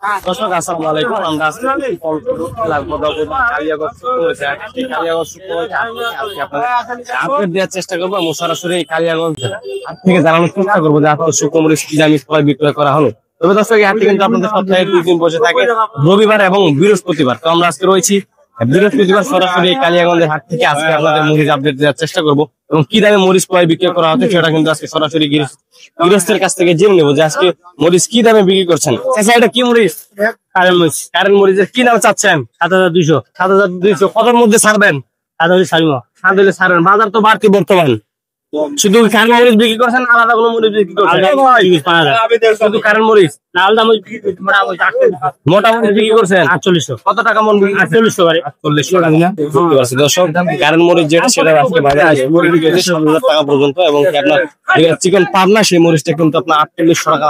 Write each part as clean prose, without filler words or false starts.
দর্শক আসসালামু আলাইকুম। আমরা আজকে আপডেট দেওয়ার চেষ্টা করবো এবং সরাসরি কালিয়াগঞ্জ থেকে জানানোর চেষ্টা করবো যে আপনার শুকনো মরিচ কি দামে ক্রয় বিক্রয় করা হলো। তবে দর্শক এই হাটটি কিন্তু আপনাদের সপ্তাহে 2 দিন বসে থাকে, রবিবার এবং বৃহস্পতিবার। তো আমরা আজকে রয়েছি বৃহস্পতিবার সরাসরি কালিয়াগঞ্জের হাট থেকে। আজকে আপনাদের মরিচ আপডেট দেওয়ার চেষ্টা করবো এবং কি দামে মরিচ ক্রয় বিক্রয় করা হচ্ছে সেটা কিন্তু আজকে সরাসরি গৃহস্থের কাছ থেকে জেনে নেবো যে আজকে মরিচ কি দামে বিক্রি করছেন। আচ্ছা, এটা কি মরিচ? কারেন্ট মরিচের কি দাম চাচ্ছেন? 7,200 7,200। কতর মধ্যে ছাড়বেন? 7,000 ছাড়বেন। বাজার তো বাড়তি বর্তমান। শুধু কারেন্ট মরিচ বিক্রি করছেন, আলাদা কোনো মরিচ বিক্রি করছেন? শুধু কারেন্ট মরিচ, মোটামুটি বিক্রি করছেন 4800। কত টাকা মন? 4800 করে। 4800। দর্শক কারেন্ট মরিচ যেটা সেটা আজকে বাজারে 7,000 টাকা পর্যন্ত, এবং আপনার চিকন পাবনা সেই মরিচটা কিন্তু আপনার 4800 টাকা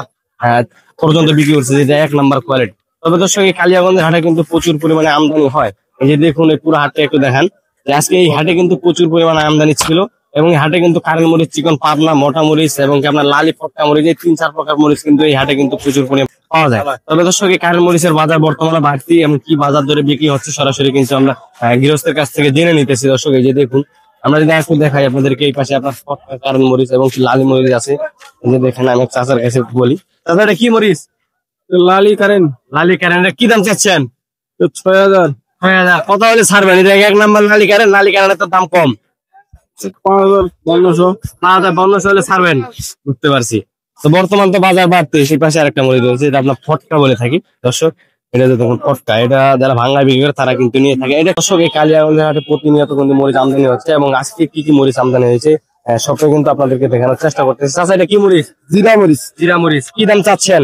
পর্যন্ত বিক্রি করছে, যেটা 1 নাম্বার কোয়ালিটি। তবে দর্শক এই কালিয়াগঞ্জের হাটে কিন্তু প্রচুর পরিমাণে আমদানি হয়। এই যে দেখুন, এই পুরো হাটটা একটু দেখান। আজকে এই হাটে কিন্তু প্রচুর পরিমাণে আমদানি ছিল, এবং এই হাটে কিন্তু কারেন্ট মরিচ, চিকন পাবনা, মোটা মরিচ এবং আপনার লালি ফটকা মরিচ, এই 3-4 প্রকার মরিচ কিন্তু এই হাটে কিন্তু প্রচুর পরিমাণে পাওয়া যায়। তবে দর্শক এই কারেন্ট মরিচের বাজার বর্তমানে বাড়তি, এবং কি বাজার দরে বিক্রি হচ্ছে সরাসরি কিন্তু আমরা গৃহস্থের কাছ থেকে জেনে নিতেছি। দর্শক এই যে দেখুন, আমরা যদি একটু দেখাই আপনাদেরকে, এই পাশে আপনার ফটকা কারেন্ট মরিচ এবং লালি মরিচ আছে। এই যে দেখেন, আমি চাচার কাছে বলি, চাচা এটা কি মরিচ? লালি কারেন্ট লালি কারেন্ট। কি দাম চাচ্ছেন? 6000। 6000। কত হলে ছাড়বেন? এটা 1 নাম্বার লালি কারেন্ট। লালি কারেন্টের তো দাম কম। 5,500। 5,500 হলে ছাড়বেন। বুঝতে পারছি। তো বর্তমান তো বাজার বাড়তে, সেই পাশে আরেকটা মরিচ রয়েছে, এটা আপনার ফটকা বলে থাকি দর্শক। এটা যে দেখুন ফটকা, এটা যারা ভাঙা বিক্রি করে তারা কিন্তু নিয়ে থাকে। এটা দর্শক এই কালিয়াগঞ্জের হাটে প্রতিনিয়ত কিন্তু মরিচ আমদানি হচ্ছে, এবং আজকে কি কি মরিচ আমদানি হয়েছে সবটাই কিন্তু আপনাদেরকে দেখানোর চেষ্টা করতেছি। চাচা এটা কি মরিচ? জিরা মরিচ। জিরা মরিচ। কি দাম চাচ্ছেন?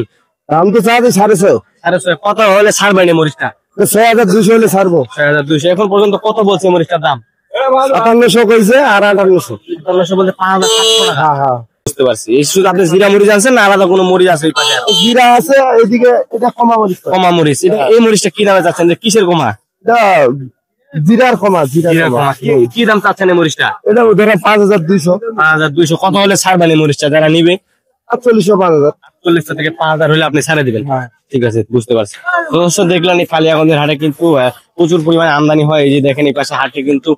দাম তো চাচ্ছি 650। 650। কত হলে ছাড়বেন এই মরিচটা? 6200 হলে ছাড়বো। 6200। এখন পর্যন্ত কত বলছে মরিচটার দাম? 5800 কইছে আর 5800। 5800 বলতে 5,700 টাকা। হ্যাঁ হ্যাঁ, বুঝতে পারছি। এই শুধু আপনি জিরা মরিচ আনছেন না আলাদা কোনো মরিচ আছে? এই পাশে জিরা আছে, এদিকে এটা কমা মরিচ। কমা মরিচ। এটা এই মরিচটা কি দামে চাচ্ছেন? যে কিসের কমা? এটা জিরার কমা। জিরার কমা। কি দাম চাচ্ছেন এই মরিচটা? এটা ধরেন 5200। 5200। কত হলে ছাড়বেন এই মরিচটা যারা নিবে? 4800, 5000। 4800 থেকে 5000 হলে আপনি ছাড়ে দিবেন। হ্যাঁ। ঠিক আছে, বুঝতে পারছি। তো দর্শক দেখলেন, এই কালিয়াগঞ্জের হাটে কিন্তু প্রচুর পরিমাণে আমদানি হয়। এই যে দেখেন, এই পাশে হাটে কিন্তু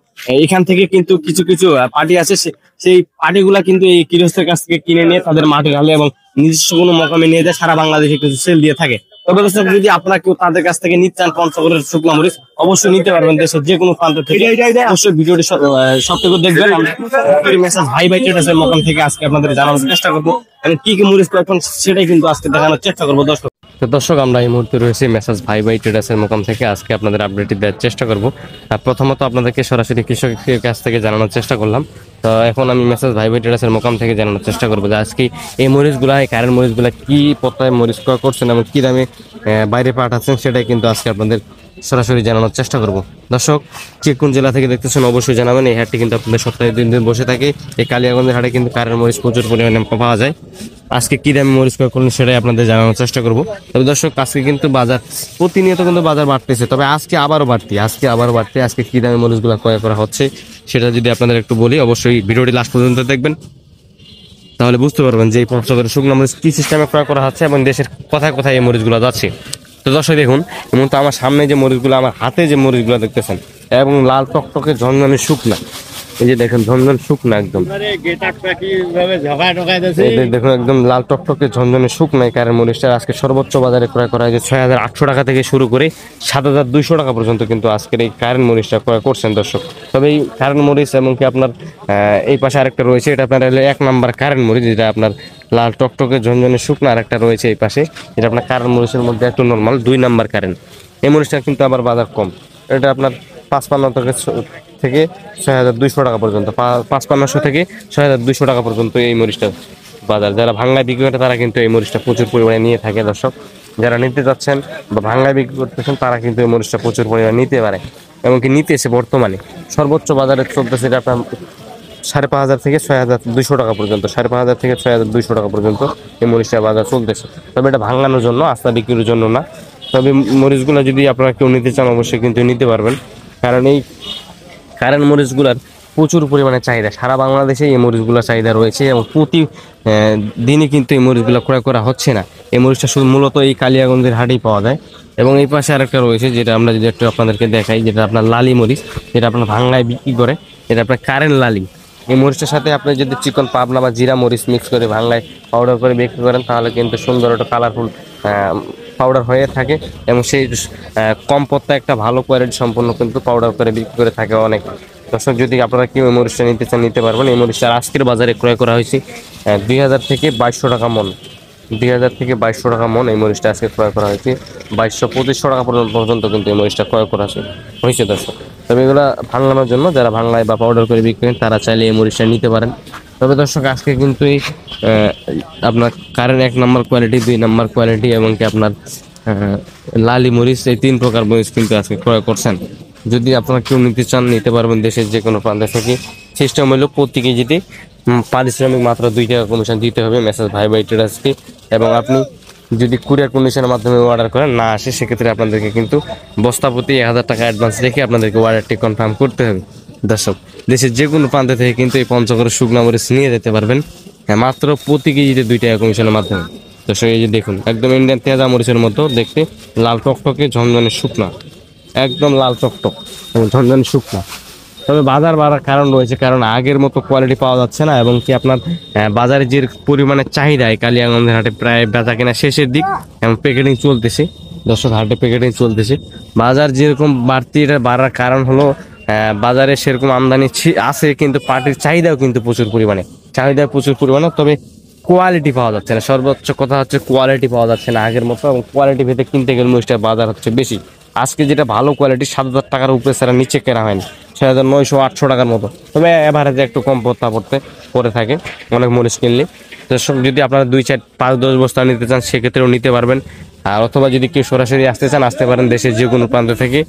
এখান থেকে কিন্তু কিছু কিছু পার্টি আছে, সেই পার্টিগুলা কিন্তু এই গৃহস্থের কাছ থেকে কিনে নিয়ে তাদের মাঠে ঢালে এবং নিজস্ব কোনো মকামে নিয়ে যায়, সারা বাংলাদেশে কিছু সেল দিয়ে থাকে। তবে দর্শক যদি আপনারা কেউ তাদের কাছ থেকে নিতে চান পঞ্চগড়ের শুকনো মরিচ, অবশ্যই নিতে পারবেন দেশের যে কোনো প্রান্ত থেকে। অবশ্যই ভিডিওটি সবটুকু দেখবেন। মেসেজ ভাই ভাই ট্রেডার্সের মকাম থেকে আজকে আপনাদের জানানোর চেষ্টা করবো, এবং কি কি মরিচ এখন সেটাই কিন্তু আজকে দেখানোর চেষ্টা করবো দর্শক। তো দর্শক, আমরা এই মুহূর্তে রয়েছি মেসেজ ভাই ভাই ট্রেডার্সের মোকাম থেকে। আজকে আপনাদের আপডেট দেওয়ার চেষ্টা করবো। প্রথমত আপনাদেরকে সরাসরি কৃষকের কাছ থেকে জানানোর চেষ্টা করলাম। তো এখন আমি মেসেজ ভাই ভাই ট্রেডার্সের মোকাম থেকে জানানোর চেষ্টা করবো যে আজকে এই মরিচগুলা, এই কারেন্ট মরিচগুলা কি পত্তায় মরিচ ক্রয় করছেন এবং কি দামে বাইরে পাঠাচ্ছেন, সেটাই কিন্তু আজকে আপনাদের সরাসরি জানানোর চেষ্টা করব। দর্শক, কে কোন জেলা থেকে দেখতেছেন অবশ্যই জানাবেন। এই হাটটি কিন্তু আপনাদের সপ্তাহে 2 দিন বসে থাকে। এই কালিয়াগঞ্জের হাটে কিন্তু কারেন্ট মরিচ প্রচুর পরিমাণে পাওয়া যায়। আজকে কি দামে মরিচ ক্রয় করলেন সেটাই আপনাদের জানানোর চেষ্টা করব। তবে দর্শক, আজকে কিন্তু বাজার প্রতিনিয়ত কিন্তু বাজার বাড়তেছে, তবে আজকে আবারও বাড়তি। আজকে কি দামে মরিচগুলো ক্রয় করা হচ্ছে সেটা যদি আপনাদের একটু বলি, অবশ্যই ভিডিওটি লাস্ট পর্যন্ত দেখবেন, তাহলে বুঝতে পারবেন যে এই পঞ্চগড়ের শুকনো মরিচ কি সিস্টেমে ক্রয় করা হচ্ছে এবং দেশের কোথায় কোথায় এই মরিচগুলো যাচ্ছে। তো দর্শক দেখুন, এমন তো আমার সামনে যে মরিচগুলো, আমার হাতে যে মরিচগুলো দেখতেছেন, এবং লাল টকটকে ঝনঝনে শুকনা, এই যে দেখেন ঝনঝন শুকনা একদম। দেখুন একদম লাল টকটকে ঝনঝনে শুকনা কারেন্ট মরিচটা আজকে সর্বোচ্চ বাজারে ক্রয় করা হয়েছে 6,800 টাকা থেকে শুরু করে 7,200 টাকা পর্যন্ত কিন্তু আজকের এই কারেন্ট মরিচটা ক্রয় করছেন দর্শক। তবে এই কারেন্ট মরিচ এবং কি আপনার এই পাশে আরেকটা রয়েছে, এটা আপনার 1 নাম্বার কারেন্ট মরিচ, যেটা আপনার লাল টকটকে ঝনঝনে শুকনা। আরেকটা রয়েছে এই পাশে, এটা আপনার কারেন্ট মরিচের মধ্যে একটু নর্মাল 2 নাম্বার কারেন্ট। এই মরিচটা কিন্তু আবার বাজার কম, এটা আপনার 55 থেকে 6,200 টাকা পর্যন্ত, 5500 থেকে 6,200 টাকা পর্যন্ত এই মরিচটা বাজার। যারা ভাঙ্গায় বিক্রি করে তারা কিন্তু এই মরিচটা প্রচুর পরিমাণে নিয়ে থাকে দর্শক। যারা নিতে যাচ্ছেন বা ভাঙ্গায় বিক্রি করতেছেন তারা কিন্তু এই মরিচটা প্রচুর পরিমাণে নিতে পারে, এমনকি নিতেছে। বর্তমানে সর্বোচ্চ বাজারে চলতেছে এটা আপনার 5,500 থেকে 6,200 টাকা পর্যন্ত, 5,500 থেকে 6,200 টাকা পর্যন্ত এই মরিচটা বাজার চলতেছে। তবে এটা ভাঙানোর জন্য, আস্তা বিক্রির জন্য না। তবে মরিচগুলো যদি আপনারা কেউ নিতে চান অবশ্যই কিন্তু নিতে পারবেন, কারণ এই কারেন্ট মরিচগুলার প্রচুর পরিমাণে চাহিদা, সারা বাংলাদেশে এই মরিচগুলোর চাহিদা রয়েছে এবং প্রতি দিনই কিন্তু এই মরিচগুলো ক্রয় করা হচ্ছে না। এই মরিচটা শুধু মূলত এই কালিয়াগঞ্জের হাটেই পাওয়া যায়। এবং এই পাশে আরেকটা রয়েছে যেটা আমরা যদি একটু আপনাদেরকে দেখাই, যেটা আপনার লালি মরিচ, যেটা আপনার ভাংলায় বিক্রি করে, এটা আপনার কারেন্ট লালি। এই মরিচটার সাথে আপনি যদি চিকন পাবনা বা জিরা মরিচ মিক্স করে ভাংলায় পাউডার করে বিক্রি করেন তাহলে কিন্তু সুন্দর একটা কালারফুল পাউডার হয়ে থাকে এবং সেই কম পত্তা একটা ভালো কোয়ালিটি সম্পন্ন কিন্তু পাউডার করে বিক্রি করে থাকে অনেক। দর্শক যদি আপনারা কেউ এই মরিচটা নিতে চান নিতে পারবেন। এই মরিচটা আজকের বাজারে ক্রয় করা হয়েছে 2000 থেকে 2200 টাকা মন। 2000 থেকে 2200 টাকা মন এই মরিচটা আজকে ক্রয় করা হয়েছে। 2200-2500 টাকা পর্যন্ত কিন্তু এই মরিচটা ক্রয় করা হয়েছে দর্শক। তবে এগুলো ভাঙলানোর জন্য যারা ভাংলায় বা পাউডার করে বিক্রি করেন তারা চাইলে এই মরিচটা নিতে পারেন। তবে দর্শক আজকে কিন্তু এই আপনার কারেন্ট 1 নম্বর কোয়ালিটি, 2 নম্বর কোয়ালিটি এবং কি আপনার লালি মরিচ, এই 3 প্রকার মরিচ কিন্তু আজকে ক্রয় করছেন। যদি আপনারা কেউ নিতে চান নিতে পারবেন দেশের যে কোনো প্রান্ত থেকে। সিস্টেম হলো প্রতি কেজিতে পারিশ্রমিক মাত্র 2 টাকা কমিশন দিতে হবে মেসেজ ভাই ভাই ট্রেডার্সকে। এবং আপনি যদি কুরিয়ার কন্ডিশনের মাধ্যমে অর্ডার করেন না আসে সেক্ষেত্রে আপনাদেরকে কিন্তু বস্তা প্রতি 1000 টাকা অ্যাডভান্স রেখে আপনাদেরকে অর্ডারটি কনফার্ম করতে হবে। দর্শক দেশের যে কোনো প্রান্ত থেকে কিন্তু এই পঞ্চগড়ের শুকনা মরিচ নিয়ে যেতে পারবেন মাত্র প্রতি কেজিতে 2 টাকা কমিশনের মাধ্যমে। দর্শক এই যে দেখুন একদম ইন্ডিয়ান তেজা মরিচের মতো দেখতে, লাল টকটকে ঝনঝনে শুকনা, একদম লাল টকটক এবং ঝনঝনে শুকনা। তবে বাজার বাড়ার কারণ রয়েছে, কারণ আগের মতো কোয়ালিটি পাওয়া যাচ্ছে না এবং কি আপনার বাজারে যে পরিমাণে চাহিদা, কালিয়াগঞ্জের হাটে প্রায় বেচা কেনা শেষের দিক এবং প্যাকেটিং চলতেছে। দর্শক হাটে প্যাকেটিং চলতেছে, বাজার যেরকম বাড়তি এটা বাড়ার কারণ হলো বাজারে সেরকম আমদানি আছে কিন্তু পাটির চাহিদাও কিন্তু প্রচুর পরিমাণে, তবে কোয়ালিটি পাওয়া যাচ্ছে না। সর্বোচ্চ কথা হচ্ছে কোয়ালিটি পাওয়া যাচ্ছে না আগের মতো, এবং কোয়ালিটি ভেদে কিনতে গেলে মরিচটার বাজার হচ্ছে বেশি। আজকে যেটা ভালো কোয়ালিটি 7000 টাকার উপরে ছাড়া নিচে কেনা হয়নি, 6900-800 টাকার মতো। তবে এভারেজে একটু কম পড়ে থাকে অনেক মরিচ কিনলে। তো যদি আপনারা 2, 4, 5, 10 বস্তা নিতে চান সেক্ষেত্রেও নিতে পারবেন। আর অথবা যদি কেউ সরাসরি আসতে চান আসতে পারেন দেশের যে কোনো প্রান্ত থেকে।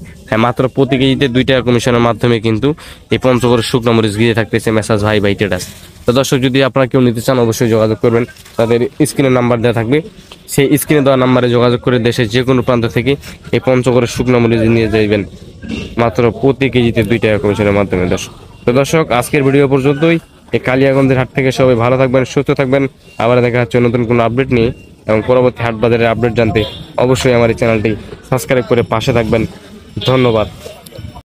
মাত্র প্রতি কেজিতে 2 টাকা কমিশনের মাধ্যমে কিন্তু এই পঞ্চগড়ের শুকনো মরিচ গিয়ে থাকতেছে মেসাজ ভাই ভাই ট্রেডার্স। তো দর্শক যদি আপনারা কেউ নিতে চান অবশ্যই যোগাযোগ করবেন, তাদের স্ক্রিনে নাম্বার দেওয়া থাকবে, সেই স্ক্রিনে দেওয়া নাম্বারে যোগাযোগ করে দেশের যে কোনো প্রান্ত থেকে এই পঞ্চগড়ের শুকনো মরিচ নিয়ে যাইবেন মাত্র প্রতি কেজিতে 2 টাকা কমিশনের মাধ্যমে। দর্শক আজকের ভিডিও পর্যন্তই। এই কালিয়াগঞ্জের হাট থেকে সবাই ভালো থাকবেন, সুস্থ থাকবেন। আবার দেখা হচ্ছে নতুন কোনো আপডেট নিয়ে, এবং পরবর্তী হাট বাজারের আপডেট জানতে অবশ্যই আমার এই চ্যানেলটি সাবস্ক্রাইব করে পাশে থাকবেন। ধন্যবাদ।